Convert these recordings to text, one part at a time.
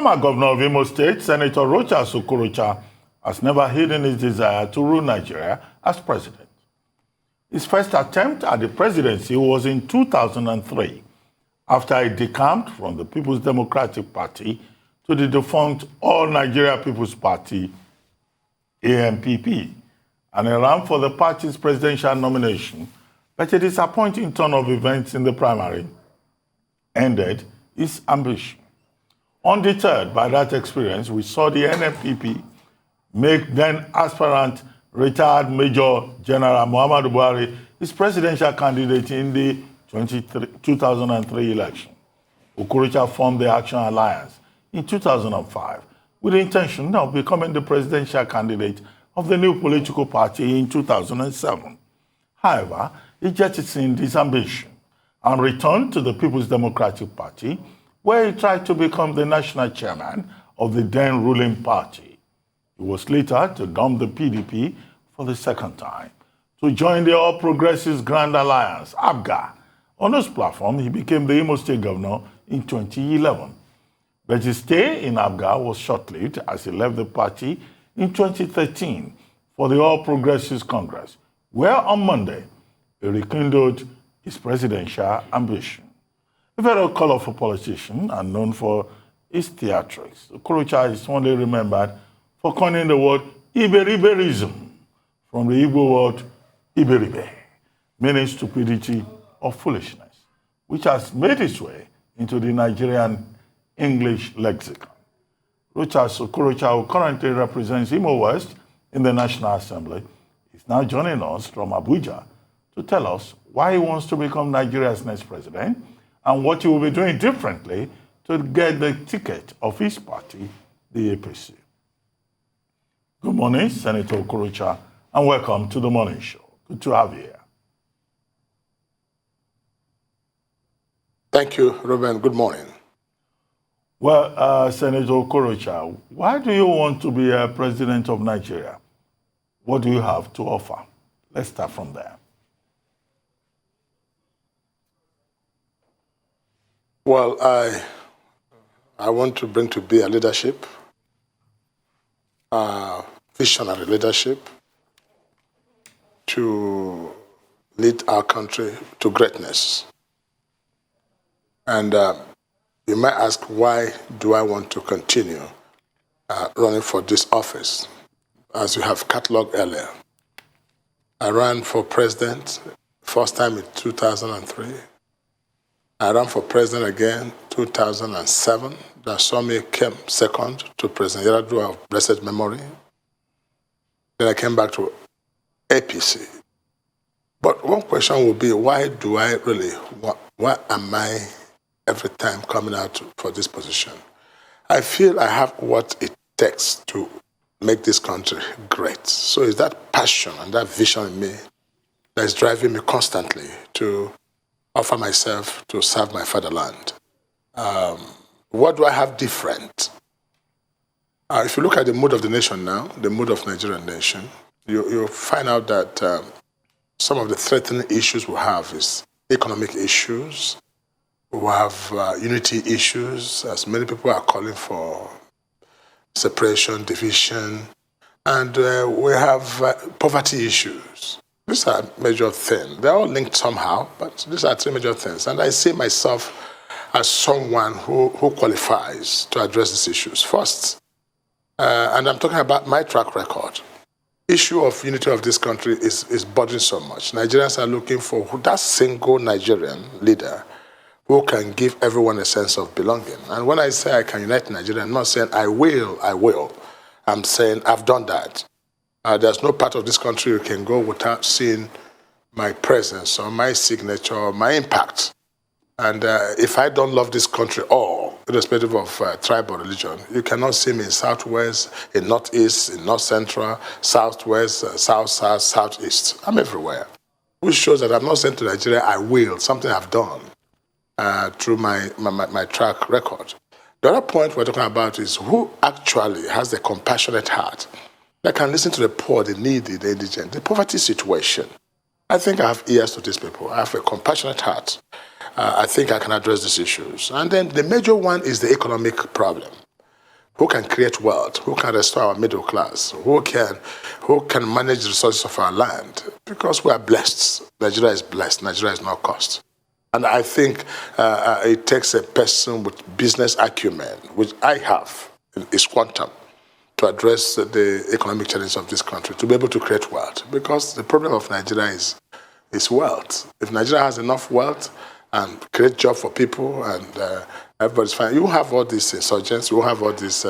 Former Governor of Imo State, Senator Rochas Okorocha, has never hidden his desire to rule Nigeria as president. His first attempt at the presidency was in 2003, after he decamped from the People's Democratic Party to the defunct All Nigeria People's Party, ANPP, and he ran for the party's presidential nomination, but a disappointing turn of events in the primary ended his ambition. Undeterred by that experience, we saw the ANPP make then aspirant retired Major General Muhammadu Buhari his presidential candidate in the 2003 election. Okorocha formed the Action Alliance in 2005 with the intention of becoming the presidential candidate of the new political party in 2007. However, he jettisoned his ambition and returned to the People's Democratic Party, where he tried to become the national chairman of the then ruling party. He was later to dump the PDP for the second time, to join the All Progressives Grand Alliance, ABGA. On this platform, he became the Imo State governor in 2011. But his stay in ABGA was short-lived as he left the party in 2013 for the All Progressives Congress, where on Monday, he rekindled his presidential ambition. A very colorful politician and known for his theatrics, Okorocha is only remembered for coining the word Iberiberism from the Igbo word Iberibe, meaning stupidity or foolishness, which has made its way into the Nigerian English lexicon. Rochas Okorocha, who currently represents Imo West in the National Assembly, is now joining us from Abuja to tell us why he wants to become Nigeria's next president and what he will be doing differently to get the ticket of his party, the APC. Good morning, Senator Okorocha, and welcome to the Morning Show. Good to have you here. Thank you, Ruben. Good morning. Well, Senator Okorocha, why do you want to be a president of Nigeria? What do you have to offer? Let's start from there. Well, I want to bring to bear leadership, visionary leadership, to lead our country to greatness. And you might ask, why do I want to continue running for this office? As you have catalogued earlier, I ran for president first time in 2003. I ran for president again 2007. That saw me came second to President Yar'Adua of blessed memory. Then I came back to APC. But one question would be, why am I every time coming out for this position? I feel I have what it takes to make this country great. So it's that passion and that vision in me that is driving me constantly to offer myself to serve my fatherland. What do I have different? If you look at the mood of the nation now, the mood of Nigerian nation, you'll find out that some of the threatening issues we have is economic issues. We have unity issues, as many people are calling for separation, division, and we have poverty issues. These are major things. They're all linked somehow, but these are three major things. And I see myself as someone who qualifies to address these issues. First, and I'm talking about my track record. Issue of unity of this country is bothering so much. Nigerians are looking for that single Nigerian leader who can give everyone a sense of belonging. And when I say I can unite Nigeria, I'm not saying I will. I'm saying I've done that. There's no part of this country you can go without seeing my presence or my signature or my impact. And if I don't love this country all, irrespective of tribe or religion, you cannot see me in Southwest, in Northeast, in North Central, Southwest, South, Southeast. I'm everywhere. Which shows that I'm not sent to Nigeria, I will, something I've done through my track record. The other point we're talking about is who actually has the compassionate heart that can listen to the poor, the needy, the indigent, the poverty situation. I think I have ears to these people. I have a compassionate heart. I think I can address these issues. And then the major one is the economic problem. who can create wealth, who can restore our middle class, who can manage the resources of our land, because we are blessed. Nigeria is blessed. Nigeria is not cursed. And I think it takes a person with business acumen, which I have, is quantum, to address the economic challenges of this country, to be able to create wealth. Because the problem of Nigeria is wealth. If Nigeria has enough wealth and create jobs for people and everybody's fine, you have all these insurgents, you have all this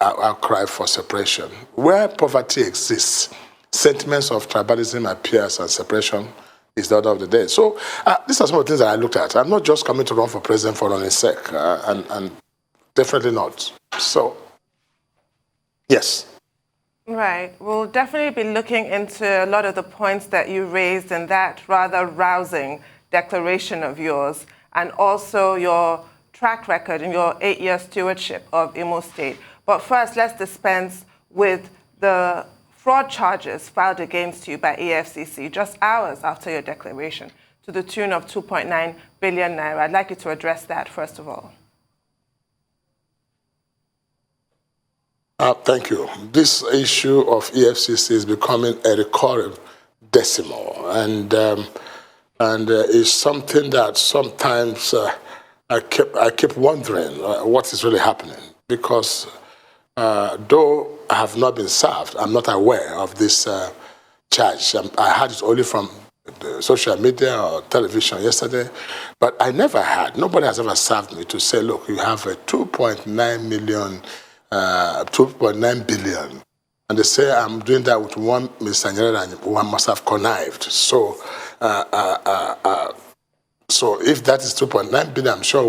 outcry for separation. Where poverty exists, sentiments of tribalism appears and separation is the order of the day. So these are some of the things that I looked at. I'm not just coming to run for president for running sake, and definitely not. So, yes. Right. We'll definitely be looking into a lot of the points that you raised in that rather rousing declaration of yours, and also your track record in your 8-year stewardship of Imo State. But first, let's dispense with the fraud charges filed against you by EFCC just hours after your declaration to the tune of 2.9 billion naira. I'd like you to address that first of all. Thank you. This issue of EFCC is becoming a recurring decimal, and it's something that sometimes I keep wondering what is really happening, because though I have not been served, I'm not aware of this charge. I heard it only from the social media or television yesterday, but I never had, nobody has ever served me to say, look, you have a 2.9 billion. And they say I'm doing that with one Mr. Nyerere and one must have connived. So, so if that is 2.9 billion, I'm sure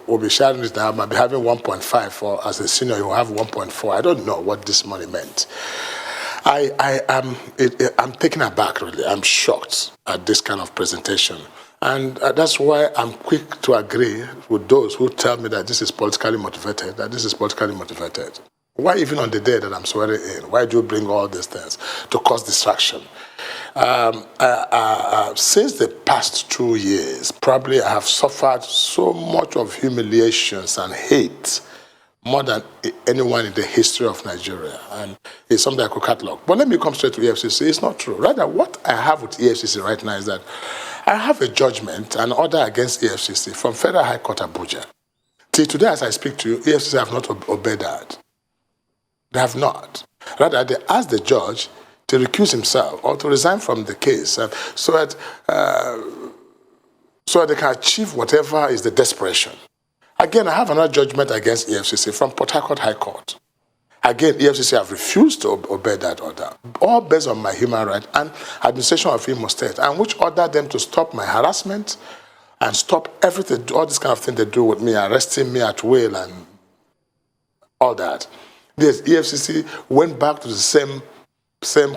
we'll be sharing it now. I might be having 1.5, or as a senior, you will have 1.4. I don't know what this money meant. I'm taken aback, really. I'm shocked at this kind of presentation. And that's why I'm quick to agree with those who tell me that this is politically motivated, Why even on the day that I'm swearing in? Why do you bring all these things to cause distraction? Since the past 2 years, probably I have suffered so much of humiliations and hate, more than anyone in the history of Nigeria. And it's something I could catalog. But let me come straight to EFCC. It's not true. Rather, what I have with EFCC right now is that I have a judgment, an order against EFCC from Federal High Court Abuja. Till today, as I speak to you, EFCC have not obeyed that. They have not. Rather, they asked the judge to recuse himself or to resign from the case so that they can achieve whatever is the desperation. Again, I have another judgment against EFCC from Port Harcourt High Court. Again, EFCC have refused to obey that order, all based on my human rights and administration of Imo State, and which ordered them to stop my harassment and stop everything, all this kind of thing they do with me, arresting me at will and all that. Yes, EFCC went back to the same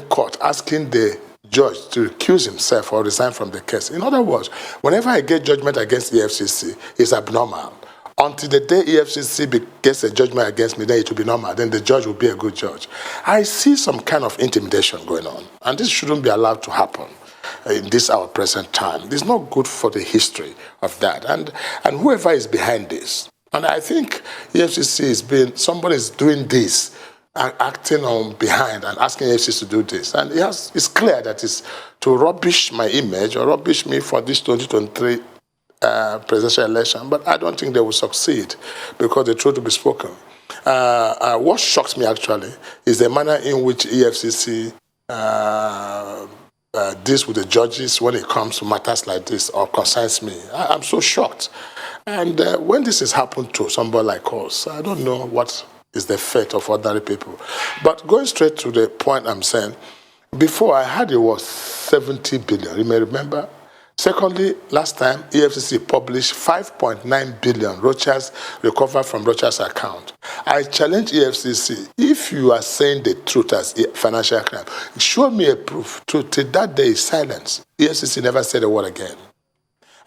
court asking the judge to recuse himself or resign from the case. In other words, whenever I get judgment against EFCC, it's abnormal. Until the day EFCC gets a judgment against me, then it will be normal. Then the judge will be a good judge. I see some kind of intimidation going on, and this shouldn't be allowed to happen in this our present time. It's not good for the history of that, and whoever is behind this. And I think EFCC somebody is doing this, acting on behind and asking EFCC to do this. And it's clear that it's to rubbish my image or rubbish me for this 2023 presidential election, but I don't think they will succeed, because the truth will be spoken. What shocks me actually is the manner in which EFCC deals with the judges when it comes to matters like this or concerns me. I'm so shocked. And when this has happened to somebody like us, I don't know what is the fate of ordinary people. But going straight to the point I'm saying, before I had it was 70 billion, you may remember. Secondly, last time, EFCC published 5.9 billion Rochas recovered from Rochas account. I challenge EFCC, if you are saying the truth as financial crime, show me a proof. Till that day is silence. EFCC never said a word again.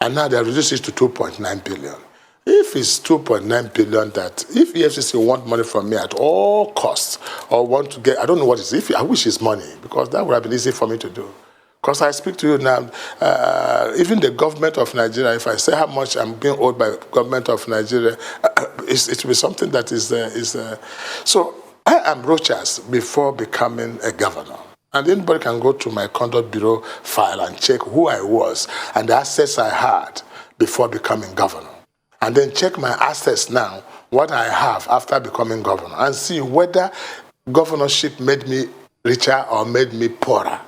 And now they have reduced it to 2.9 billion. If it's 2.9 billion that, if EFCC want money from me at all costs, or want to get, I don't know what it is, I wish it's money, because that would have been easy for me to do. Because I speak to you now, even the government of Nigeria, if I say how much I'm being owed by the government of Nigeria, it will be something that is. So I am Rochas before becoming a governor. And anybody can go to my conduct bureau file and check who I was and the assets I had before becoming governor. And then check my assets now, what I have after becoming governor, and see whether governorship made me richer or made me poorer.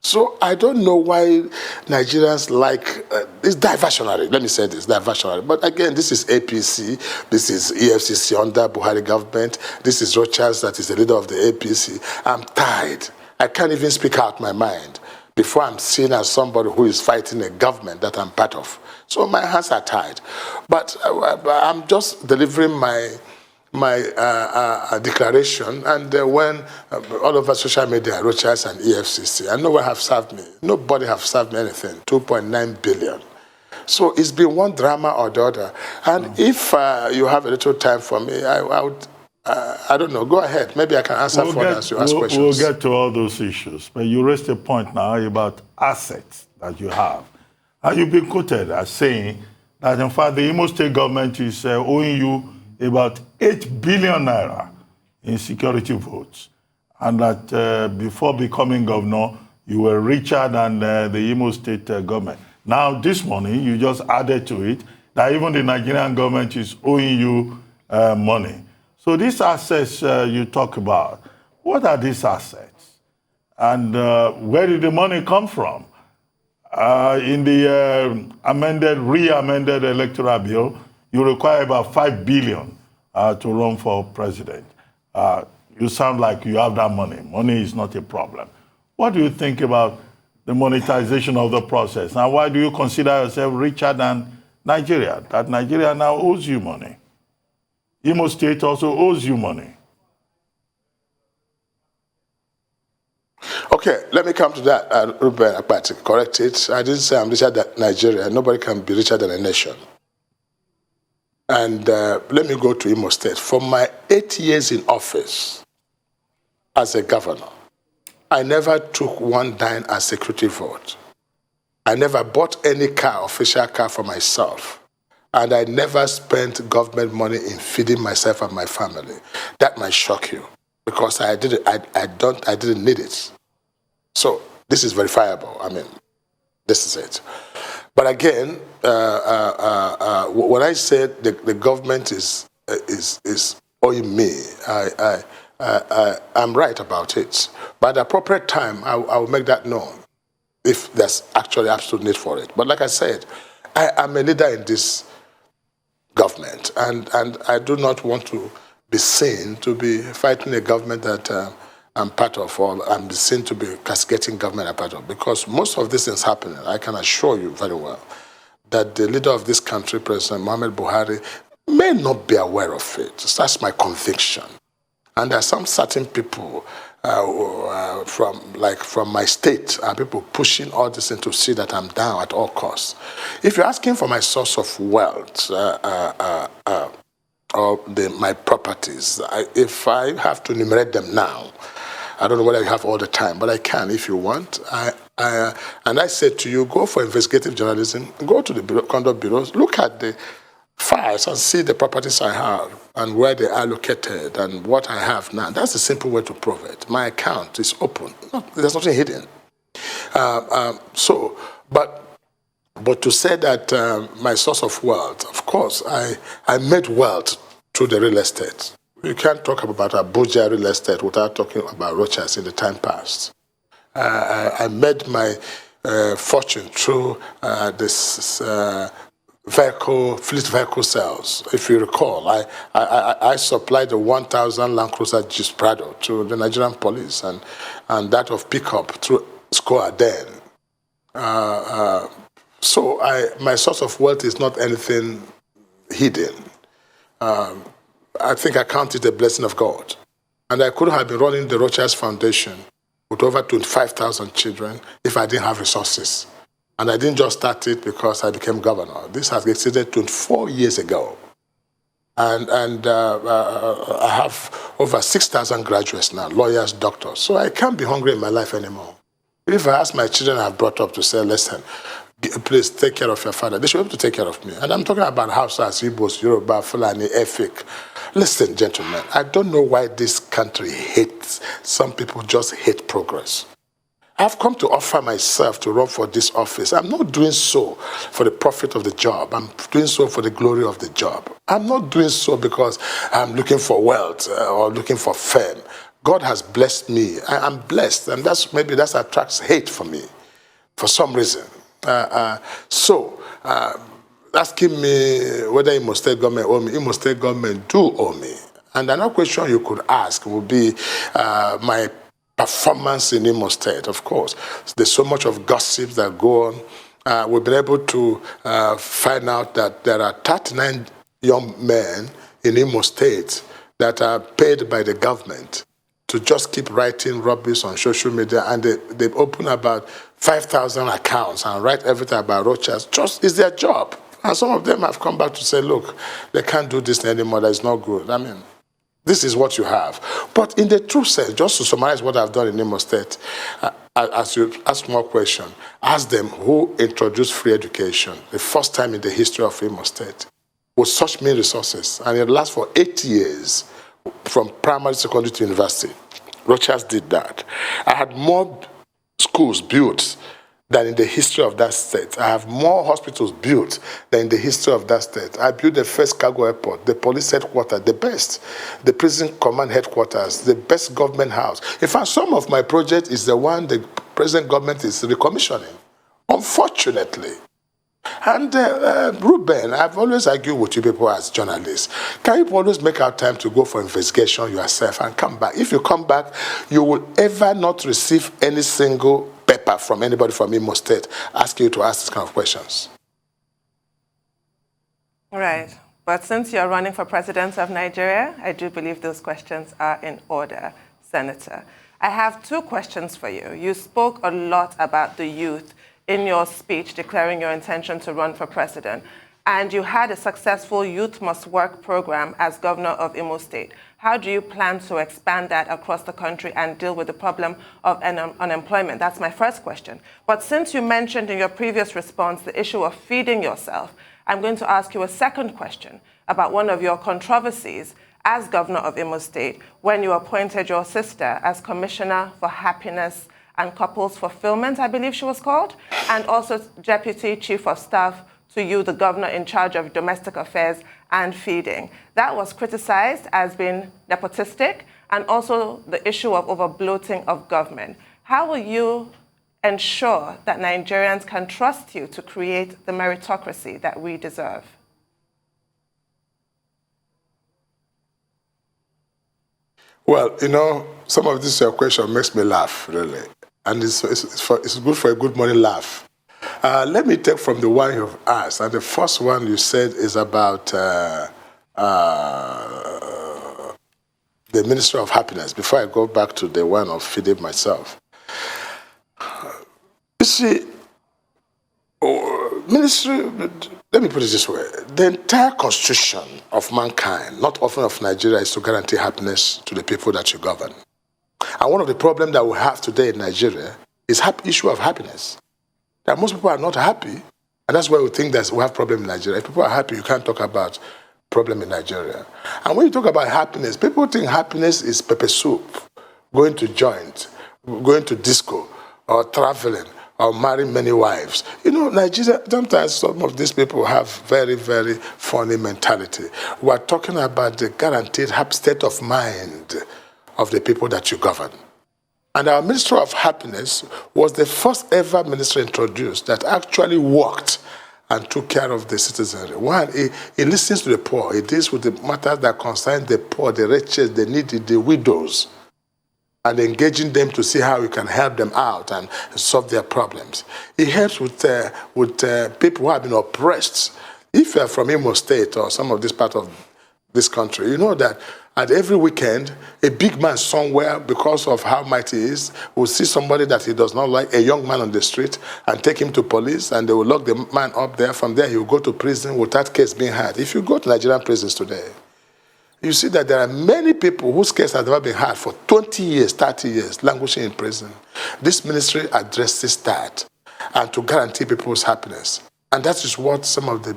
So I don't know why Nigerians like, it's diversionary, let me say this, diversionary. But again, this is APC, this is EFCC under Buhari government, this is Rochas that is the leader of the APC. I'm tired. I can't even speak out my mind before I'm seen as somebody who is fighting a government that I'm part of. So my hands are tied. But I'm just delivering my declaration, and when all over social media, Rochas and EFCC, and no one have served me. Nobody have served me anything, 2.9 billion. So it's been one drama or the other. And if you have a little time for me, I would, I don't know, go ahead. Maybe I can answer as you ask questions. We'll get to all those issues. But you raised a point now about assets that you have. And you've been quoted as saying that, in fact, the Imo State government is owing you about 8 billion naira in security votes, and that before becoming governor, you were richer than the Imo State government. Now, this morning, you just added to it that even the Nigerian government is owing you money. So these assets you talk about, what are these assets? And where did the money come from? In the re-amended electoral bill, you require about 5 billion to run for president. You sound like you have that money. Money is not a problem. What do you think about the monetization of the process? And why do you consider yourself richer than Nigeria? That Nigeria now owes you money. Imo State also owes you money. Okay, let me come to that, Ruben Akpati. Correct it. I didn't say I'm richer than Nigeria. Nobody can be richer than a nation. And let me go to Imo State. For my 8 years in office as a governor, I never took one dime as security vote. I never bought any car, official car for myself. And I never spent government money in feeding myself and my family. That might shock you, because I didn't need it. So this is verifiable. I mean, this is it. But again, when I said the government is owing me, I'm right about it. But at the appropriate time, I will make that known if there's actually absolute need for it. But like I said, I'm a leader in this government, and I do not want to be seen to be fighting a government that I'm part of, or I'm seen to be cascading government I'm part of, because most of this is happening. I can assure you very well that the leader of this country, President Muhammadu Buhari, may not be aware of it. That's my conviction. And there are some certain people from my state, people pushing all this in to see that I'm down at all costs. If you're asking for my source of wealth, or my properties, if I have to enumerate them now, I don't know whether you have all the time, but I can if you want. And I said to you, go for investigative journalism, go to the conduct bureaus, look at the files and see the properties I have and where they are located and what I have now. That's the simple way to prove it. My account is open. There's nothing hidden. But to say that my source of wealth, of course, I made wealth through the real estate. You can't talk about Abuja real estate without talking about Rochas in the time past. I made my fortune through this fleet vehicle sales. If you recall, I supplied the 1,000 Land Cruiser Jeep Prado to the Nigerian police, and that of pickup through Score then. So my source of wealth is not anything hidden. I think I count it a blessing of God. And I could have been running the Rochas Foundation with over 25,000 children if I didn't have resources. And I didn't just start it because I became governor. This has exceeded 24 years ago. And I have over 6,000 graduates now, lawyers, doctors. So I can't be hungry in my life anymore. If I ask my children I've brought up to say, listen, please take care of your father, they should be able to take care of me. And I'm talking about Hausas, Igbos, Yoruba, Fulani, Efik. Listen, gentlemen, I don't know why this country hates, some people just hate progress. I've come to offer myself to run for this office. I'm not doing so for the profit of the job. I'm doing so for the glory of the job. I'm not doing so because I'm looking for wealth or looking for fame. God has blessed me. I'm blessed, and maybe that attracts hate for me for some reason. Asking me whether Imo State government owe me, Imo State government do owe me. And another question you could ask would be my performance in Imo State. Of course, there's so much of gossip that go on. We've been able to find out that there are 39 young men in Imo State that are paid by the government to just keep writing rubbish on social media, and they've opened about 5,000 accounts and write everything about Rochas. Just is their job. And some of them have come back to say, look, they can't do this anymore, that's not good. I mean, this is what you have. But in the true sense, just to summarize what I've done in Imo State, as you ask more questions, ask them who introduced free education the first time in the history of Imo State with such many resources, and it lasts for 8 years from primary, secondary to university. Rochas did that. I had more schools built than in the history of that state. I have more hospitals built than in the history of that state. I built the first cargo airport, the police headquarters, the best, the prison command headquarters, the best government house. In fact, some of my project is the one the present government is recommissioning, unfortunately. And Ruben, I've always argued with you people as journalists. Can you always make out time to go for investigation yourself and come back? If you come back, you will ever not receive any single paper from anybody from Imo State asking you to ask these kind of questions. Right. But since you're running for president of Nigeria, I do believe those questions are in order, Senator. I have two questions for you. You spoke a lot about the youth in your speech declaring your intention to run for president, and you had a successful Youth Must Work program as governor of Imo State. How do you plan to expand that across the country and deal with the problem of unemployment? That's my first question. But since you mentioned in your previous response the issue of feeding yourself, I'm going to ask you a second question about one of your controversies as governor of Imo State when you appointed your sister as Commissioner for Happiness and Couples Fulfillment, I believe she was called, and also Deputy Chief of Staff to you, the governor in charge of domestic affairs and feeding. That was criticized as being nepotistic, and also the issue of overbloating of government. How will you ensure that Nigerians can trust you to create the meritocracy that we deserve? Well, you know, some of this your question makes me laugh, really. And it's good for a good morning laugh. Let me take from the one you've asked. And the first one you said is about the Ministry of Happiness, before I go back to the one of feeding myself. You see, ministry, let me put it this way. The entire constitution of mankind, not often of Nigeria, is to guarantee happiness to the people that you govern. And one of the problems that we have today in Nigeria is the issue of happiness. That most people are not happy, and that's why we think that we have problem in Nigeria. If people are happy, you can't talk about problem in Nigeria. And when you talk about happiness, people think happiness is pepper soup, going to joint, going to disco, or traveling, or marrying many wives. You know, Nigeria, sometimes some of these people have very, very funny mentality. We are talking about the guaranteed happy state of mind of the people that you govern. And our Ministry of Happiness was the first ever ministry introduced that actually worked and took care of the citizenry. One, he listens to the poor. He deals with the matters that concern the poor, the wretched, the needy, the widows, and engaging them to see how we can help them out and solve their problems. He helps with people who have been oppressed. If you're from Imo State or some of this part of this country, you know that at every weekend, a big man somewhere, because of how mighty he is, will see somebody that he does not like, a young man on the street, and take him to police, and they will lock the man up there. From there, he will go to prison without case being had. If you go to Nigerian prisons today, you see that there are many people whose case has never been heard for 20 years, 30 years, languishing in prison. This ministry addresses that and to guarantee people's happiness. And that is what some of the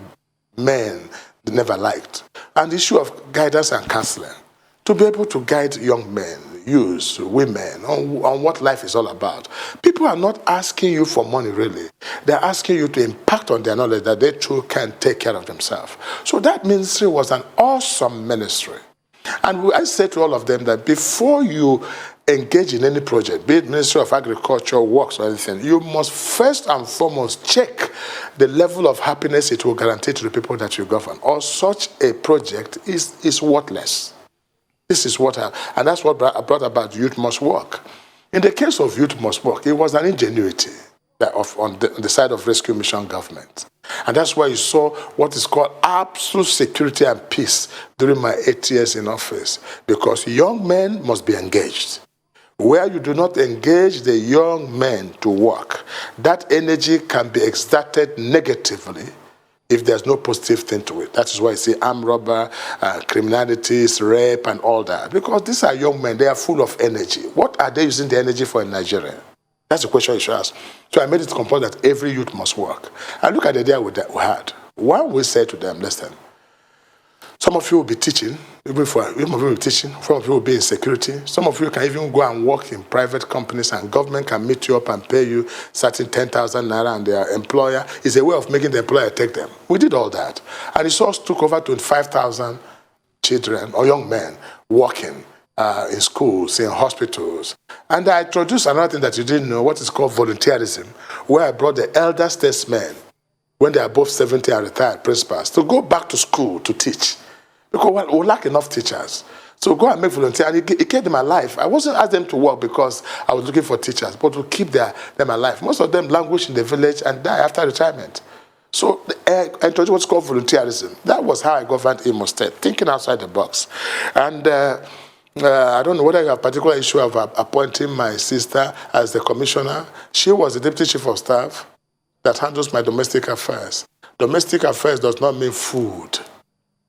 men never liked. And the issue of guidance and counseling, to be able to guide young men, youths, women, on what life is all about. People are not asking you for money, really. They're asking you to impact on their knowledge that they too can take care of themselves. So that ministry was an awesome ministry. And I said to all of them that before you engage in any project, be it Ministry of Agriculture, Works, or anything, you must first and foremost check the level of happiness it will guarantee to the people that you govern, or such a project is worthless. This is what, and that's what brought about Youth Must Work. In the case of Youth Must Work, it was an ingenuity on the side of Rescue Mission government. And that's why you saw what is called absolute security and peace during my 8 years in office, because young men must be engaged. Where you do not engage the young men to work, that energy can be exerted negatively if there's no positive thing to it. That is why you see armed robber, criminalities, rape, and all that. Because these are young men, they are full of energy. What are they using the energy for in Nigeria? That's the question you should ask. So I made it compulsory that every youth must work. And look at the idea we had. One, we said to them, listen, some of you will be teaching, some of you will be in security, some of you can even go and work in private companies and government can meet you up and pay you certain 10,000 naira, and their employer is a way of making the employer take them. We did all that. And it also took over 25,000 children or young men working in schools, in hospitals. And I introduced another thing that you didn't know, what is called volunteerism, where I brought the elder statesmen, when they are above 70 and retired principals, to go back to school to teach. Because we lack enough teachers. So go and make volunteer. And it kept them alive. I wasn't asking them to work because I was looking for teachers, but to keep them alive. Most of them languish in the village and die after retirement. So I introduced what's called volunteerism. That was how I governed Imo State, thinking outside the box. And I don't know whether you have a particular issue of appointing my sister as the commissioner. She was the deputy chief of staff that handles my domestic affairs. Domestic affairs does not mean food.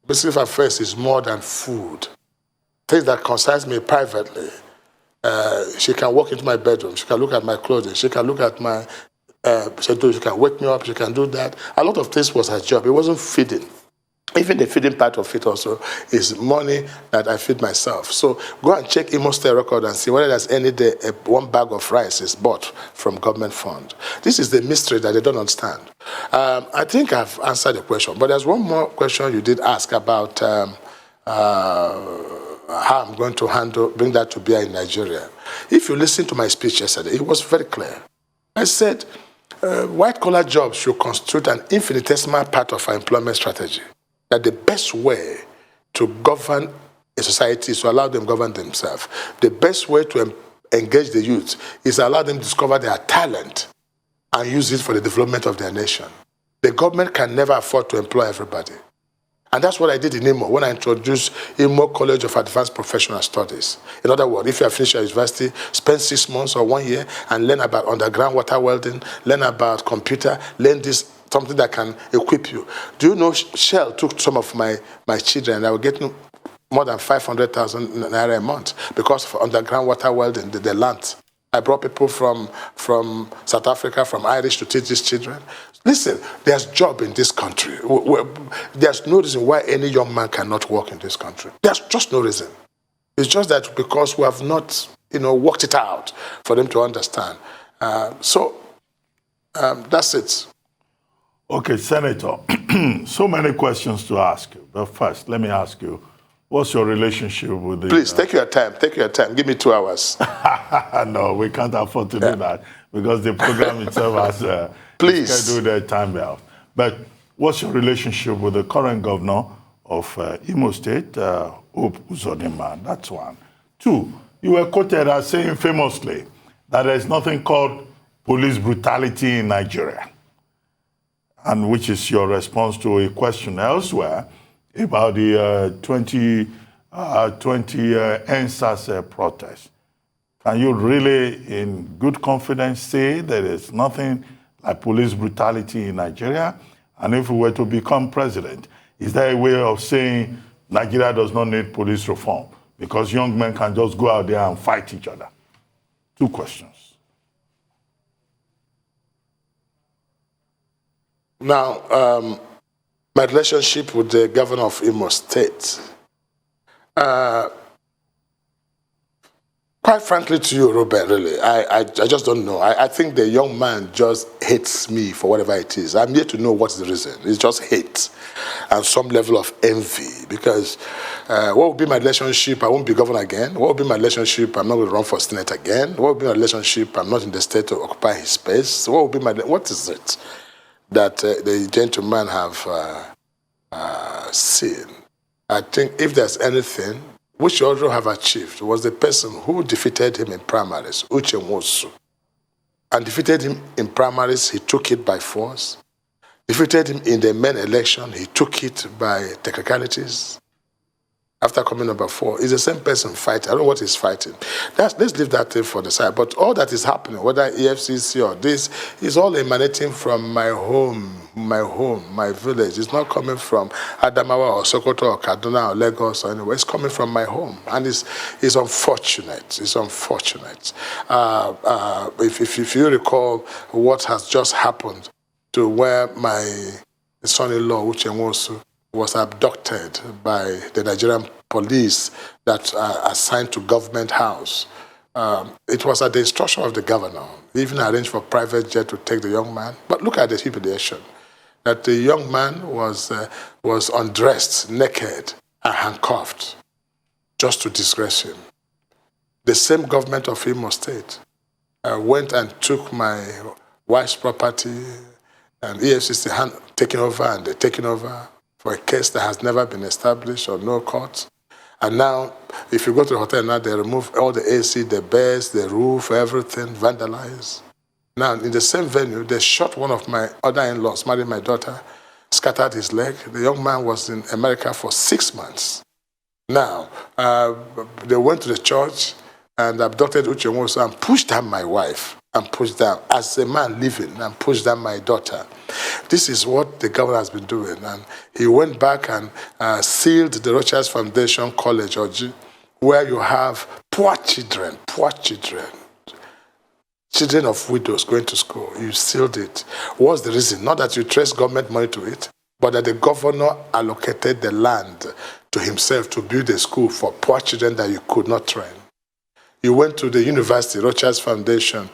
Domestic affairs is more than food. Things that concerns me privately. She can walk into my bedroom. She can look at my clothing. She can look at my schedule. She can wake me up. She can do that. A lot of things was her job. It wasn't feeding. Even the feeding part of it also is money that I feed myself. So go and check Imo State record and see whether there's any day one bag of rice is bought from government fund. This is the mystery that they don't understand. I think I've answered the question, but there's one more question you did ask about how I'm going to bring that to bear in Nigeria. If you listen to my speech yesterday, it was very clear. I said white-collar jobs should constitute an infinitesimal part of our employment strategy. That the best way to govern a society is to allow them to govern themselves. The best way to engage the youth is to allow them to discover their talent and use it for the development of their nation. The government can never afford to employ everybody. And that's what I did in Imo when I introduced Imo College of Advanced Professional Studies. In other words, if you have finished your university, spend 6 months or 1 year and learn about underground water welding, learn about computer, learn this, something that can equip you. Do you know Shell took some of my children and they were getting more than 500,000 naira a month because of underground water welding, they learned. I brought people from South Africa, from Irish to teach these children. Listen, there's job in this country. There's no reason why any young man cannot work in this country. There's just no reason. It's just that because we have not, worked it out for them to understand. That's it. Okay, Senator, so many questions to ask you. But first, let me ask you, what's your relationship with the... Please, take your time. Take your time. Give me 2 hours. No, we can't afford to do that because the program itself has scheduled time out. But what's your relationship with the current governor of Imo State, Hope Uzodinma? That's one. 2, you were quoted as saying famously that there's nothing called police brutality in Nigeria, and which is your response to a question elsewhere about the 2020 NSAS protest. Can you really, in good confidence, say there is nothing like police brutality in Nigeria? And if we were to become president, is there a way of saying Nigeria does not need police reform because young men can just go out there and fight each other. 2 questions. Now, my relationship with the Governor of Imo State. Quite frankly to you, Robert, really, I just don't know. I think the young man just hates me for whatever it is. I'm yet to know what's the reason. It's just hate and some level of envy. Because what would be my relationship? I won't be governor again. What would be my relationship? I'm not going to run for Senate again. What would be my relationship? I'm not in the state to occupy his space. What is it that the gentleman have seen? I think if there's anything which you also have achieved, was the person who defeated him in primaries, Uche Nwosu. And defeated him in primaries, he took it by force. Defeated him in the main election, he took it by technicalities. After coming number 4, is the same person fighting. I don't know what he's fighting. Let's leave that thing for the side. But all that is happening, whether EFCC or this, is all emanating from my home, my village. It's not coming from Adamawa or Sokoto or Kaduna or Lagos or anywhere. It's coming from my home. And it's unfortunate. It's unfortunate. If you recall what has just happened to where my son-in-law, Uche Nwosu, was abducted by the Nigerian police that are assigned to government house. It was at the instruction of the governor. He even arranged for private jet to take the young man. But look at the humiliation. That the young man was undressed, naked, and handcuffed just to disgrace him. The same government of Imo State went and took my wife's property, and EFCC taking over, and they're taking over for a case that has never been established or no court. And now, if you go to the hotel now, they remove all the AC, the beds, the roof, everything, vandalized. Now, in the same venue, they shot one of my other in-laws, married my daughter, scattered his leg. The young man was in America for 6 months. Now, they went to the church and abducted Uche Nwosu and pushed down my wife, and pushed down, as a man living, and pushed down my daughter. This is what the governor has been doing. And he went back and sealed the Rochas Foundation College, where you have poor children of widows going to school. You sealed it. What's the reason? Not that you trace government money to it, but that the governor allocated the land to himself to build a school for poor children that you could not train. You went to the university, Rochas Foundation,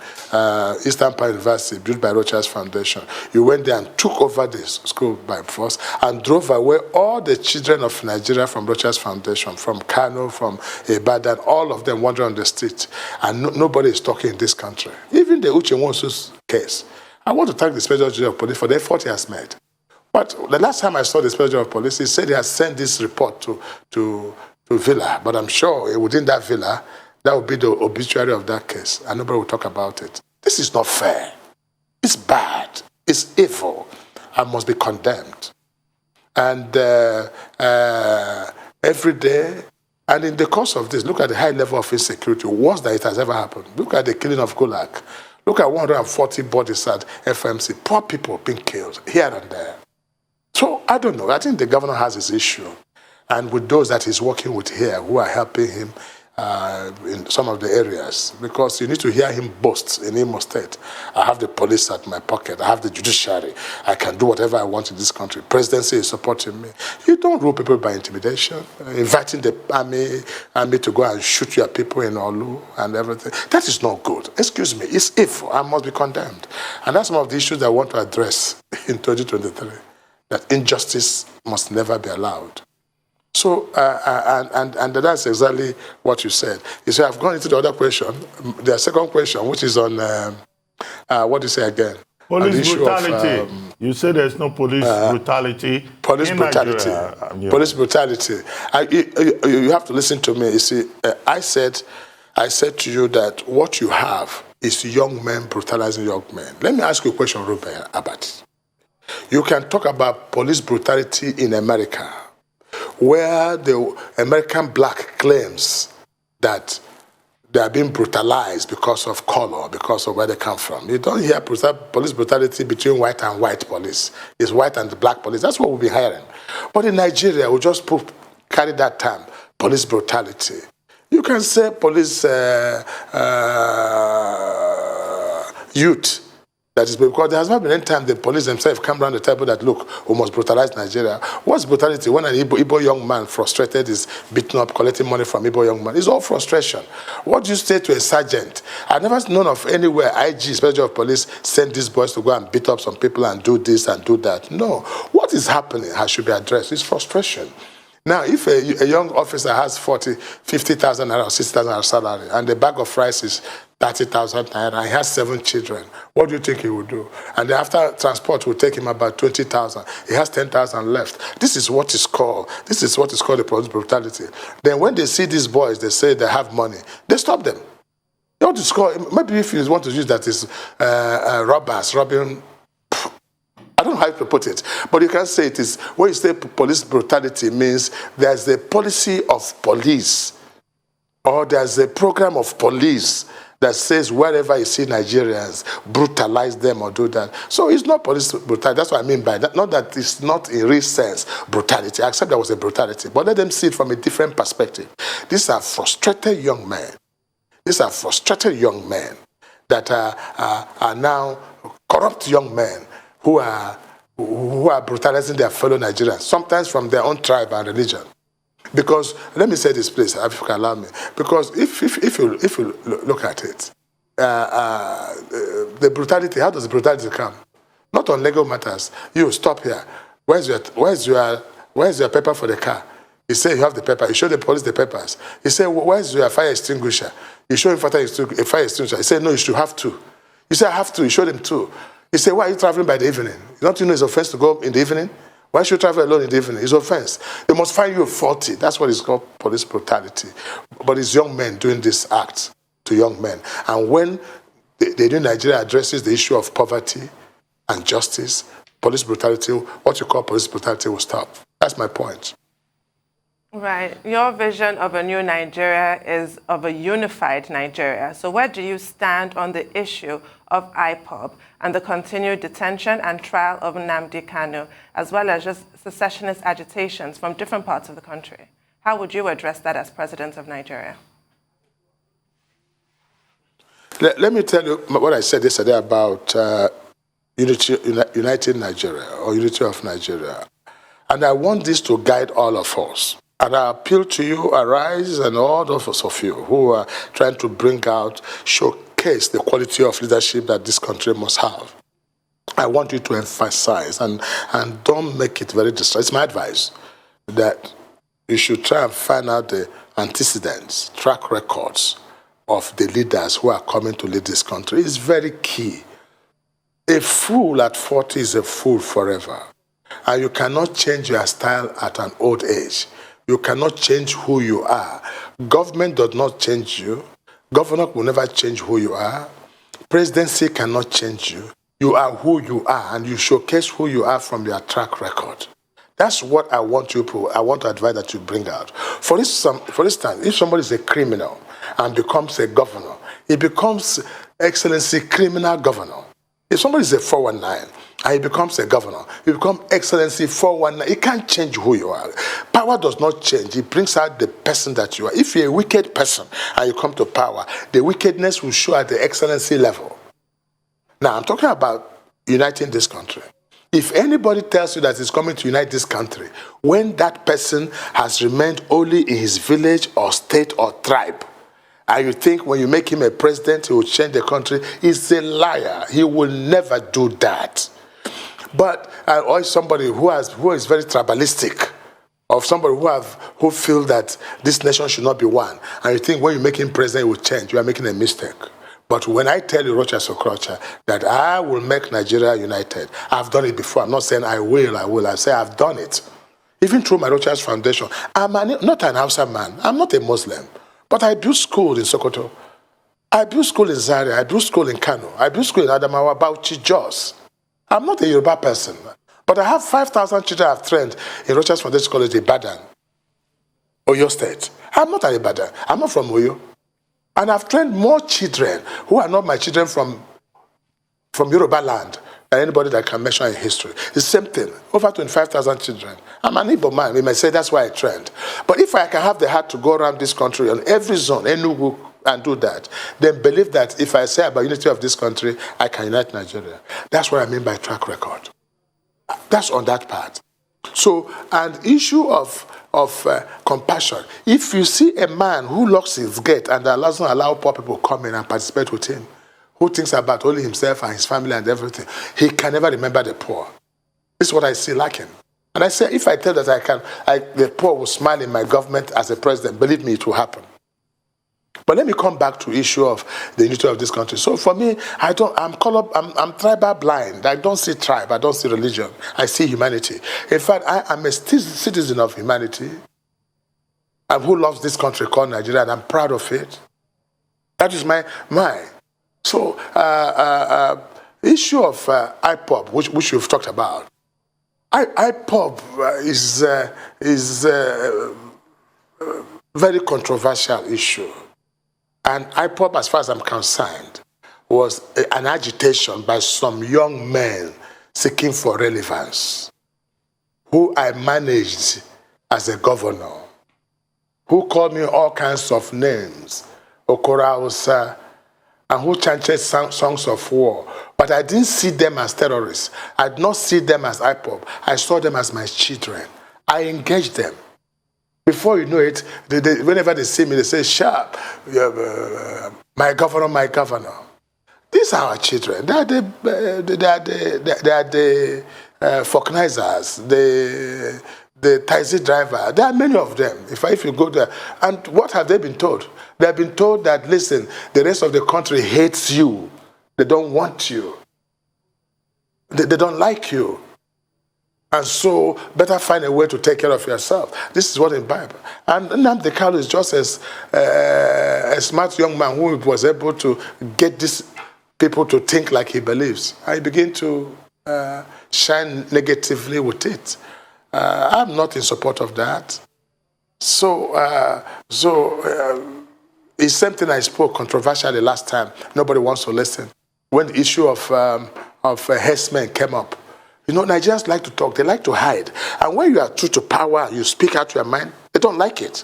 Eastern Park University, built by Rochas Foundation. You went there and took over the school by force and drove away all the children of Nigeria from Rochas Foundation, from Kano, from Ibadan, all of them wandering on the street. And nobody is talking in this country. Even the Uche Nwosu's case. I want to thank the Special General of Police for the effort he has made. But the last time I saw the Special General of Police, he said he has sent this report to Villa. But I'm sure within that Villa, that would be the obituary of that case, and nobody will talk about it. This is not fair. It's bad. It's evil, and must be condemned. And every day, and in the course of this, look at the high level of insecurity, worse than it has ever happened. Look at the killing of Gulag. Look at 140 bodies at FMC. Poor people being killed here and there. So, I don't know. I think the governor has his issue. And with those that he's working with here who are helping him, in some of the areas, because you need to hear him boast in Imo State. I have the police at my pocket. I have the judiciary. I can do whatever I want in this country. Presidency is supporting me. You don't rule people by intimidation, inviting the army to go and shoot your people in Olu and everything. That is not good. Excuse me. It's evil and must be condemned. And that's some of the issues I want to address in 2023, that injustice must never be allowed. So, and that's exactly what you said. You say, I've gone into the other question, the second question, which is on, what do you say again? Police brutality. You say there's no police brutality. Police brutality. Yeah. Police brutality. You have to listen to me. You see, I said to you that what you have is young men brutalizing young men. Let me ask you a question, Ruben, about it. You can talk about police brutality in America, where the American black claims that they are being brutalized because of color, because of where they come from. You don't hear police brutality between white and white police. It's white and black police. That's what we'll be hearing. But in Nigeria, we just put carry that term, police brutality. You can say police youth. That is because there has not been any time the police themselves come around the table that, look, we must brutalize Nigeria. What's brutality? When an Igbo young man frustrated is beaten up, collecting money from Igbo young man. It's all frustration. What do you say to a sergeant? I've never known of anywhere IG, Special of Police, send these boys to go and beat up some people and do this and do that. No. What is happening should be addressed. It's frustration. Now, if a young officer has 50,000 naira or 60,000 naira salary and the bag of rice is 30,000 naira and he has 7 children, what do you think he will do? And then after transport will take him about 20,000. He has 10,000 left. This is what is called the police brutality. Then when they see these boys, they say they have money. They stop them. They want to score. Maybe if you want to use that is robbers, robbing. I don't know how to put it, but you can say it is, when you say police brutality means there's a policy of police or there's a program of police that says wherever you see Nigerians, brutalize them or do that. So it's not police brutality. That's what I mean by that. Not that it's not in real sense brutality. I accept there was a brutality, but let them see it from a different perspective. These are frustrated young men. These are frustrated young men that are now corrupt young men who are brutalizing their fellow Nigerians, sometimes from their own tribe and religion. Because, let me say this, please, if you can allow me. Because if you look at it, the brutality, how does the brutality come? Not on legal matters. You stop here. Where's your paper for the car? You say you have the paper. You show the police the papers. You say, where's your fire extinguisher? You show him a fire extinguisher. You say, no, you should have 2. You say, I have 2. You show them 2. You say, why are you traveling by the evening? Don't you know it's offense to go in the evening? Why should you travel alone in the evening? It's offense. They must find you faulty. That's what is called police brutality. But it's young men doing this act to young men. And when the new Nigeria addresses the issue of poverty and justice, police brutality, what you call police brutality will stop. That's my point. Right. Your vision of a new Nigeria is of a unified Nigeria. So where do you stand on the issue of IPOB and the continued detention and trial of Nnamdi Kanu, as well as just secessionist agitations from different parts of the country? How would you address that as president of Nigeria? Let me tell you what I said yesterday about united Nigeria or unity of Nigeria. And I want this to guide all of us. And I appeal to you, arise, and all those of you who are trying to bring out, showcase the quality of leadership that this country must have. I want you to emphasize and don't make it very distracting. It's my advice that you should try and find out the antecedents, track records of the leaders who are coming to lead this country. It's very key. A fool at 40 is a fool forever. And you cannot change your style at an old age. You cannot change who you are. Government does not change you. Governor will never change who you are. Presidency cannot change you. You are who you are, and you showcase who you are from your track record. That's what I want to advise that you bring out. For instance, if somebody is a criminal and becomes a governor, he becomes Excellency Criminal Governor. If somebody is a 419 and he becomes a governor, he becomes Excellency 419. He can't change who you are. Power does not change. It brings out the person that you are. If you're a wicked person and you come to power, the wickedness will show at the excellency level. Now, I'm talking about uniting this country. If anybody tells you that he's coming to unite this country, when that person has remained only in his village or state or tribe, and you think when you make him a president, he will change the country, he's a liar. He will never do that. But or somebody who is very tribalistic, or somebody who feel that this nation should not be one, and you think when you make him president, he will change, you are making a mistake. But when I tell you, Rochas Okorocha, that I will make Nigeria united, I've done it before. I'm not saying I will. I say I've done it. Even through my Rochas Foundation. I'm not an Hausa man. I'm not a Muslim. But I built school in Sokoto. I built school in Zaria. I built school in Kano. I built school in Adamawa, Bauchi, Jos. I'm not a Yoruba person. But I have 5,000 children I've trained in Rochas Foundation College in Ibadan, Oyo State. I'm not an Ibadan. I'm not from Oyo. And I've trained more children who are not my children from Yoruba land than anybody that can mention in history. It's the same thing. Over 25,000 children. I'm an Igbo man. We may say that's why I trend. But if I can have the heart to go around this country on every zone, Enugu, and do that, then believe that if I say about unity of this country, I can unite Nigeria. That's what I mean by track record. That's on that part. So, an issue of compassion. If you see a man who locks his gate and doesn't allow poor people to come in and participate with him, who thinks about only himself and his family and everything, he can never remember the poor. This is what I see lacking. And I say, if I tell that the poor will smile in my government as a president, believe me, it will happen. But let me come back to the issue of the unity of this country. So for me, I'm tribal blind. I don't see tribe. I don't see religion. I see humanity. In fact, I am a citizen of humanity, and who loves this country called Nigeria, and I'm proud of it. That is my. So, issue of IPOB, which you've talked about. IPOB is a very controversial issue. And IPOB, as far as I'm concerned, was an agitation by some young men seeking for relevance, who I managed as a governor, who called me all kinds of names, Okorocha, and who chanted songs of war. But I didn't see them as terrorists. I did not see them as IPOB. I saw them as my children. I engaged them. Before you know it, whenever they see me, they say, "Sharp, my governor, my governor." These are our children. They are the Falconizers, the taxi driver. There are many of them. If you go there, and what have they been told? They have been told that, listen, the rest of the country hates you. They don't want you. They don't like you. And so, better find a way to take care of yourself. This is what in Bible. And Nnamdi Kanu is just as a smart young man who was able to get these people to think like he believes. I begin to shine negatively with it. I'm not in support of that. So it's something I spoke controversially last time. Nobody wants to listen. When the issue of herdsmen came up, you know, Nigerians like to talk. They like to hide. And when you are true to power, you speak out your mind, they don't like it.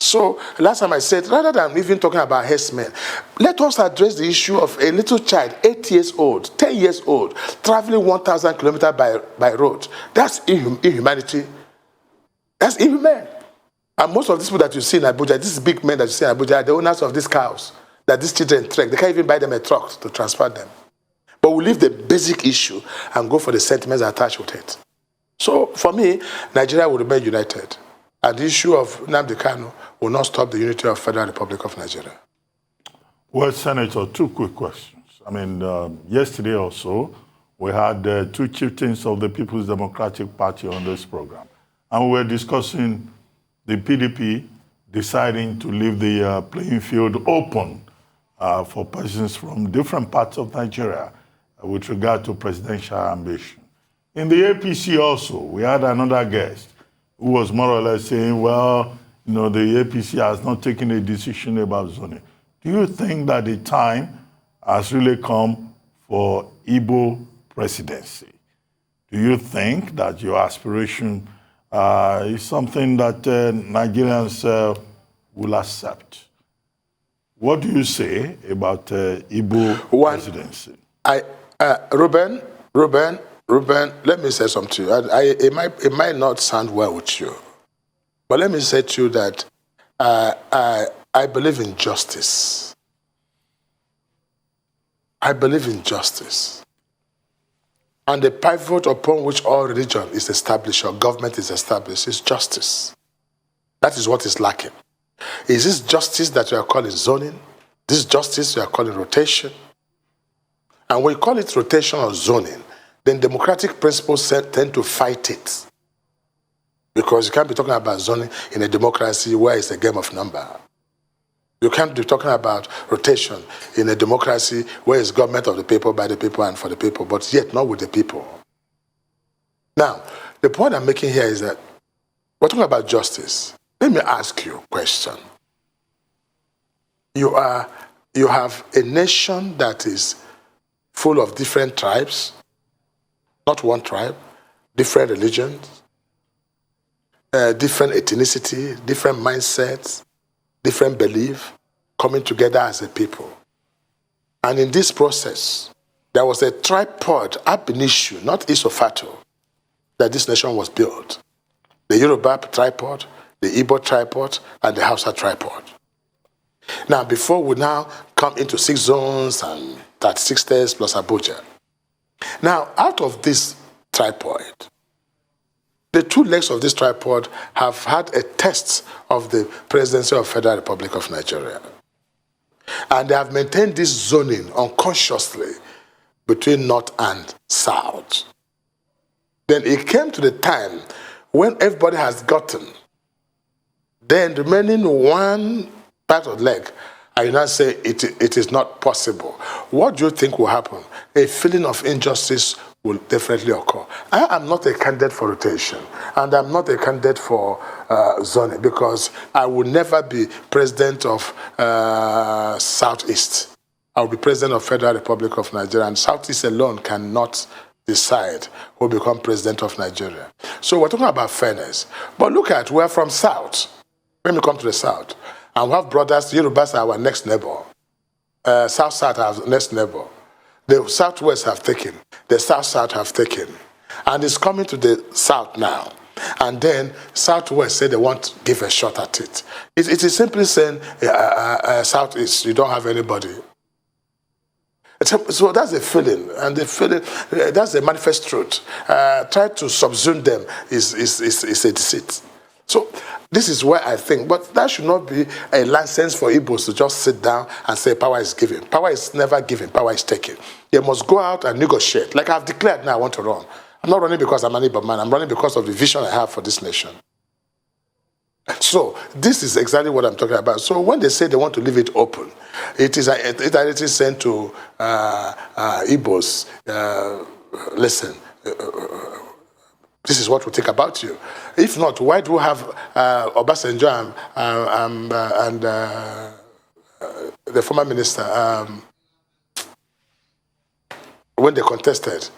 So last time I said, rather than even talking about herdsmen, let us address the issue of a little child, 8 years old, 10 years old, traveling 1,000 kilometers by road. That's inhumanity. That's inhumane. And most of these people that you see in Abuja, these big men that you see in Abuja, are the owners of these cows that these children trek. They can't even buy them a truck to transport them. But we leave the basic issue and go for the sentiments attached with it. So for me, Nigeria will remain united. And the issue of Nnamdi Kanu will not stop the unity of Federal Republic of Nigeria. Well, Senator, two quick questions. I mean, yesterday or so, we had two chieftains of the People's Democratic Party on this program. And we were discussing the PDP deciding to leave the playing field open for persons from different parts of Nigeria with regard to presidential ambition. In the APC also, we had another guest who was more or less saying, well, you know, the APC has not taken a decision about zoning. Do you think that the time has really come for Igbo presidency? Do you think that your aspiration is something that Nigerians will accept? What do you say about Igbo presidency? Ruben, let me say something to you. It might not sound well with you, but let me say to you that I believe in justice. I believe in justice. And the pivot upon which all religion is established or government is established is justice. That is what is lacking. Is this justice that you are calling zoning? This justice you are calling rotation? And when you call it rotation or zoning, then democratic principles tend to fight it. Because you can't be talking about zoning in a democracy where it's a game of number. You can't be talking about rotation in a democracy where it's government of the people, by the people, and for the people, but yet not with the people. Now, the point I'm making here is that we're talking about justice. Let me ask you a question. You have a nation that is full of different tribes, not one tribe, different religions, different ethnicity, different mindsets, different belief, coming together as a people. And in this process, there was a tripod ab initio, not isofato, that this nation was built. The Yoruba tripod, the Igbo tripod, and the Hausa tripod. Now, before we now come into 6 zones and 36 states plus Abuja. Now, out of this tripod, the 2 legs of this tripod have had a test of the presidency of Federal Republic of Nigeria. And they have maintained this zoning unconsciously between North and South. Then it came to the time when everybody has gotten, then remaining one part of the leg, I now say it is not possible. What do you think will happen? A feeling of injustice will definitely occur. I am not a candidate for rotation, and I'm not a candidate for zoning, because I will never be president of Southeast. I will be president of Federal Republic of Nigeria, and Southeast alone cannot decide who will become president of Nigeria. So we're talking about fairness. But look at, we're from South. When we come to the South, and we have brothers, the Yorubas are our next neighbor. South-South are our next neighbor. The Southwest have taken, the South-South have taken. And it's coming to the South now. And then Southwest say they want to give a shot at it. It is simply saying, Southeast, you don't have anybody. So that's a feeling, and the feeling, that's the manifest truth. Try to subsume them is a deceit. So this is where I think, but that should not be a license for Igbos to just sit down and say power is given. Power is never given, power is taken. They must go out and negotiate. Like I've declared now I want to run. I'm not running because I'm an Igbo man, I'm running because of the vision I have for this nation. So this is exactly what I'm talking about. So when they say they want to leave it open, it is sent to Igbos, listen, this is what we think about you. If not, why do we have Obasanjo and the former minister, when they contested?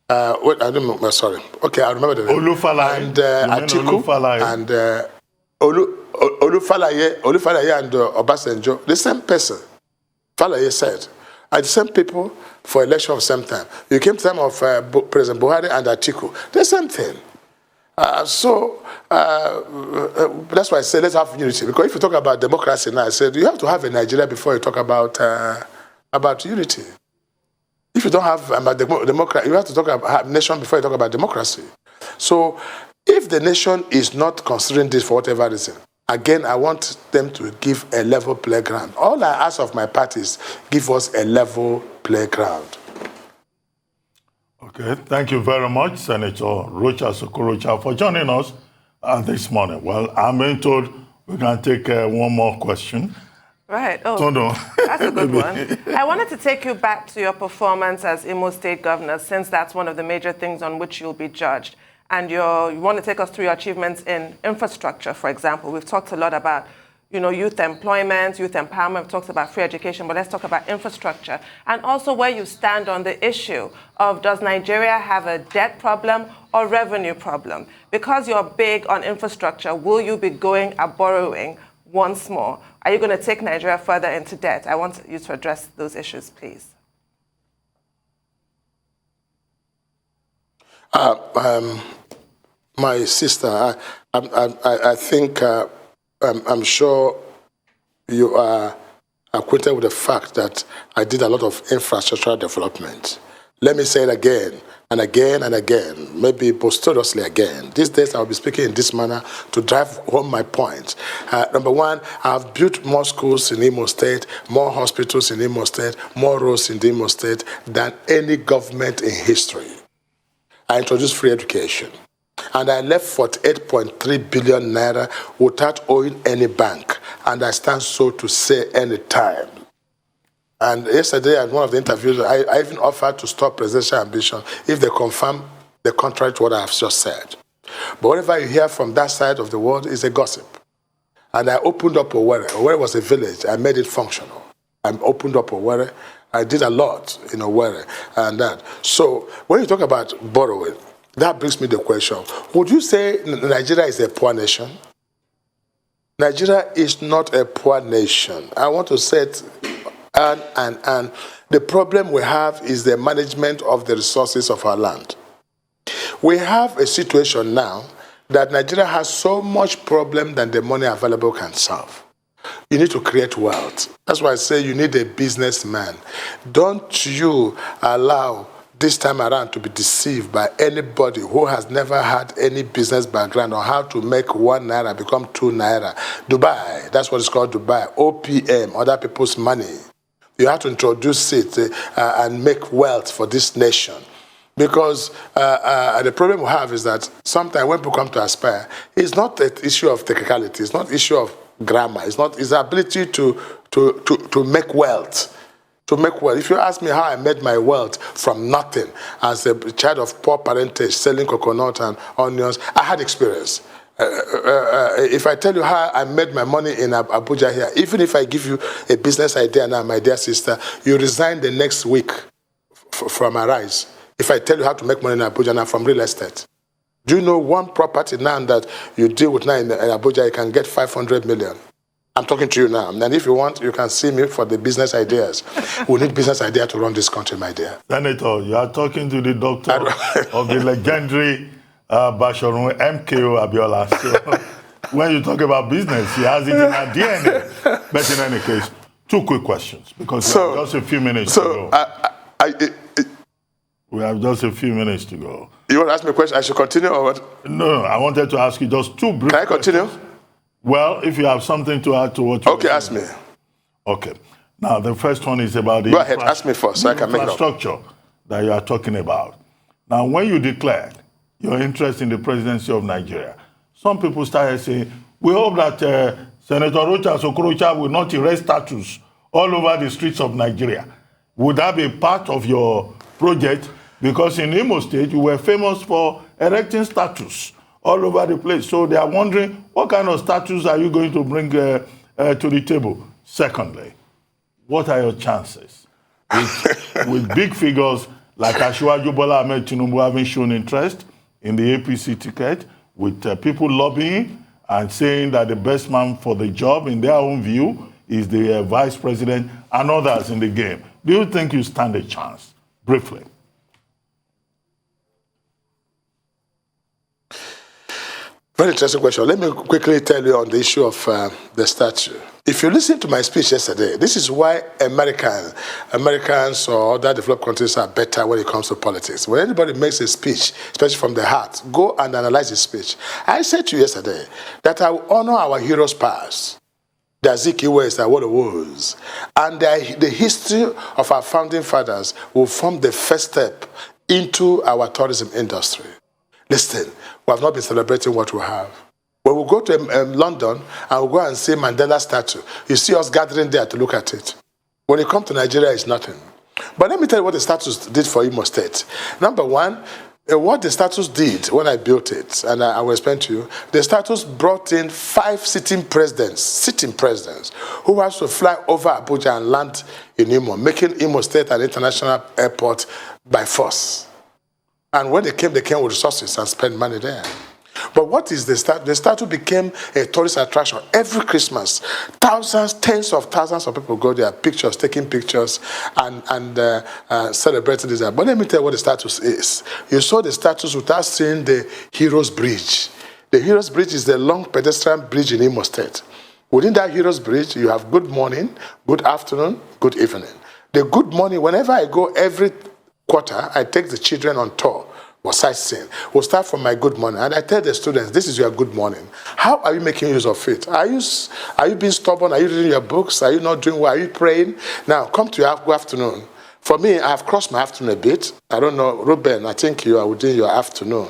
I don't know, sorry. Okay, I remember the name. Olufalaye. And Atiku and Olufalaye and Obasanjo, the same person. Falaye said, are the same people for election of same time. You came to the time of President Buhari and Atiku, the same thing. That's why I said let's have unity. Because if you talk about democracy now, I said you have to have a Nigeria before you talk about unity. If you don't have democracy, you have to talk about nation before you talk about democracy. So if the nation is not considering this for whatever reason, again, I want them to give a level playground. All I ask of my party is give us a level playground. Okay, thank you very much, Senator Rochas Okorocha, for joining us this morning. Well, I'm being told we can take one more question. Right. Oh, no. That's a good one. I wanted to take you back to your performance as Imo State Governor, since that's one of the major things on which you'll be judged. And you want to take us through your achievements in infrastructure, for example. We've talked a lot about, youth employment, youth empowerment. We've talked about free education, but let's talk about infrastructure. And also where you stand on the issue of, does Nigeria have a debt problem or revenue problem? Because you're big on infrastructure, will you be going and borrowing once more? Are you going to take Nigeria further into debt? I want you to address those issues, please. My sister, I think, I'm sure you are acquainted with the fact that I did a lot of infrastructure development. Let me say it again and again and again, maybe posthumously again. These days I'll be speaking in this manner to drive home my point. Number one, I've built more schools in Imo State, more hospitals in Imo State, more roads in Imo State than any government in history. I introduced free education. And I left 48.3 billion naira without owing any bank. And I stand so to say any time. And yesterday at one of the interviews, I even offered to stop presidential ambition if they confirm the contrary to what I have just said. But whatever you hear from that side of the world is a gossip. And I opened up Owerri. Owerri was a village. I made it functional. I opened up Owerri. I did a lot in Owerri and that. So when you talk about borrowing, that brings me the question. Would you say Nigeria is a poor nation? Nigeria is not a poor nation. I want to say it, and the problem we have is the management of the resources of our land. We have a situation now that Nigeria has so much problem that the money available can solve. You need to create wealth. That's why I say you need a businessman. Don't you allow this time around to be deceived by anybody who has never had any business background on how to make 1 naira become 2 naira. Dubai, that's what it's called, Dubai. OPM, other people's money. You have to introduce it and make wealth for this nation. Because the problem we have is that sometimes when people come to aspire, it's not an issue of technicality, it's not an issue of grammar, it's the ability to make wealth. To make wealth. If you ask me how I made my wealth from nothing as a child of poor parentage, selling coconut and onions, I had experience. If I tell you how I made my money in Abuja here, even if I give you a business idea now, my dear sister, you resign the next week from Arise. If I tell you how to make money in Abuja now from real estate. Do you know one property now that you deal with now in Abuja, you can get 500 million? I'm talking to you now. And if you want, you can see me for the business ideas. We need business idea to run this country, my dear. Senator, you are talking to the doctor of the legendary Bashorun MKO Abiola. So when you talk about business, he has it in our DNA. But in any case, 2 quick questions, because we have just a few minutes to go. We have just a few minutes to go. You want to ask me a question? I should continue or what? No, I wanted to ask you just 2 brief Can I continue? questions. Well, if you have something to add to what you Okay, ask me. Okay. Now, the first one is about the Go ahead, ask me first, so I can make it up. infrastructure that you are talking about. Now, when you declared your interest in the presidency of Nigeria, some people started saying, we hope that Senator Rochas Okorocha will not erase statues all over the streets of Nigeria. Would that be part of your project? Because in Imo State, you were famous for erecting statues all over the place. So they are wondering, what kind of statues are you going to bring to the table? Secondly, what are your chances with big figures like Asiwaju Bola Ahmed Tinubu having shown interest in the APC ticket, with people lobbying and saying that the best man for the job, in their own view, is the vice president and others in the game? Do you think you stand a chance? Briefly. Very interesting question. Let me quickly tell you on the issue of the statue. If you listen to my speech yesterday, this is why Americans or other developed countries are better when it comes to politics. When anybody makes a speech, especially from the heart, go and analyze his speech. I said to you yesterday that I will honor our heroes past, the Azikiwe, the Awolowo's, and the history of our founding fathers will form the first step into our tourism industry. Listen, we have not been celebrating what we have. When we go to London and we go and see Mandela's statue, you see us gathering there to look at it. When you come to Nigeria, it's nothing. But let me tell you what the status did for Imo State. Number one, what the status did when I built it, and I will explain to you, the status brought in 5 sitting presidents who has to fly over Abuja and land in Imo, making Imo State an international airport by force. And when they came with resources and spent money there. But what is the statue? The statue became a tourist attraction. Every Christmas, thousands, tens of thousands of people go there, taking pictures, and celebrating this. But let me tell you what the status is. You saw the status without seeing the Heroes Bridge. The Heroes Bridge is the long pedestrian bridge in Imo State. Within that Heroes Bridge, you have good morning, good afternoon, good evening. The good morning, whenever I go every quarter, I take the children on tour or sightseeing. We'll start from my good morning. And I tell the students, this is your good morning. How are you making use of it? Are you being stubborn? Are you reading your books? Are you not doing well? Are you praying? Now, come to your afternoon. For me, I have crossed my afternoon a bit. I don't know, Ruben, I think you are within your afternoon.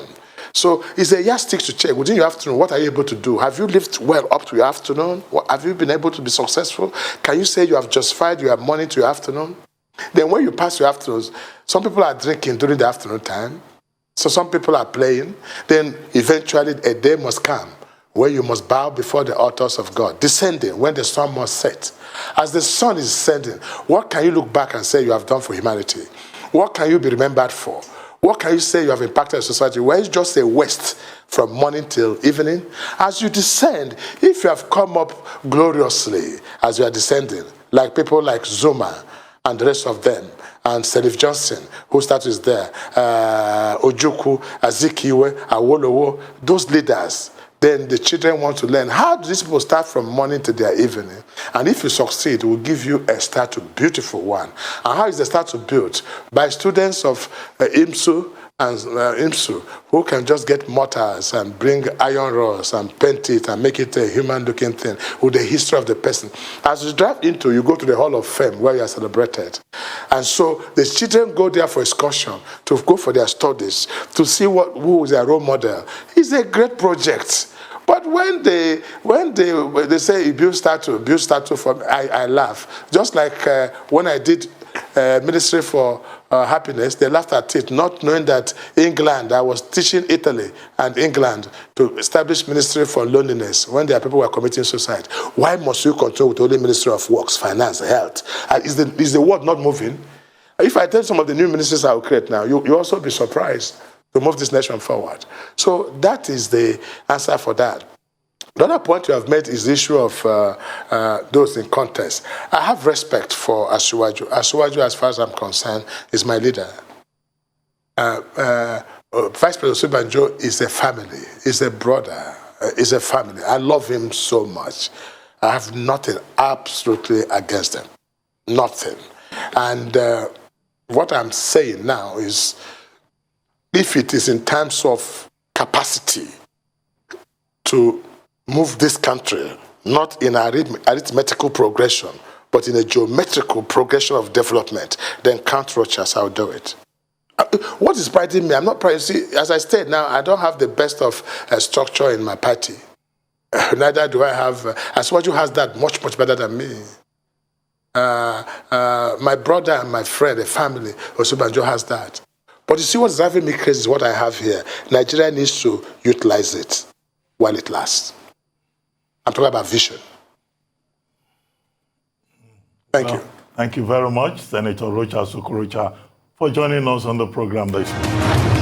So it's a yardstick to check. Within your afternoon, what are you able to do? Have you lived well up to your afternoon? Have you been able to be successful? Can you say you have justified your morning to your afternoon? Then when you pass your afternoons, some people are drinking during the afternoon time. So some people are playing. Then eventually a day must come where you must bow before the altars of God, descending when the sun must set. As the sun is descending, what can you look back and say you have done for humanity? What can you be remembered for? What can you say you have impacted society? Where is just a waste from morning till evening? As you descend, if you have come up gloriously as you are descending, like people like Zuma and the rest of them, and Serif Johnson, whose status is there, Ojukwu, Azikiwe, Awolowo, those leaders, then the children want to learn. How do these people start from morning to their evening? And if you succeed, we'll give you a start to beautiful one. And how is the start to build? By students of IMSU and IMSU, who can just get mortars and bring iron rods and paint it and make it a human-looking thing with the history of the person. As you drive into, you go to the Hall of Fame where you are celebrated. And so the children go there for excursion, to go for their studies, to see who is their role model. It's a great project. But when they say build statue for me, I laugh. Just like when I did Ministry for Happiness, they laughed at it, not knowing that England, I was teaching Italy and England to establish Ministry for Loneliness when their people were committing suicide. Why must you control with only Ministry of Works, Finance, Health? Is the world not moving? If I tell some of the new ministries I will create now, you also be surprised to move this nation forward. So that is the answer for that. The other point you have made is the issue of those in contest. I have respect for Asiwaju. Asiwaju, as far as I'm concerned, is my leader. Vice President Osinbajo is a family, is a brother, is a family. I love him so much. I have nothing absolutely against him. Nothing. And what I'm saying now is, if it is in terms of capacity to move this country, not in arithmetical progression, but in a geometrical progression of development, then count Rochas, I'll do it. What is priding me? I'm not proud. See, as I said now, I don't have the best of structure in my party. Neither do I have. Asiwaju has that much, much better than me. My brother and my friend, a family, Osinbajo has that. But you see what's driving me crazy is what I have here. Nigeria needs to utilize it while it lasts. I'm talking about vision. Thank you. Thank you very much, Senator Rochas Okorocha, for joining us on the program this morning.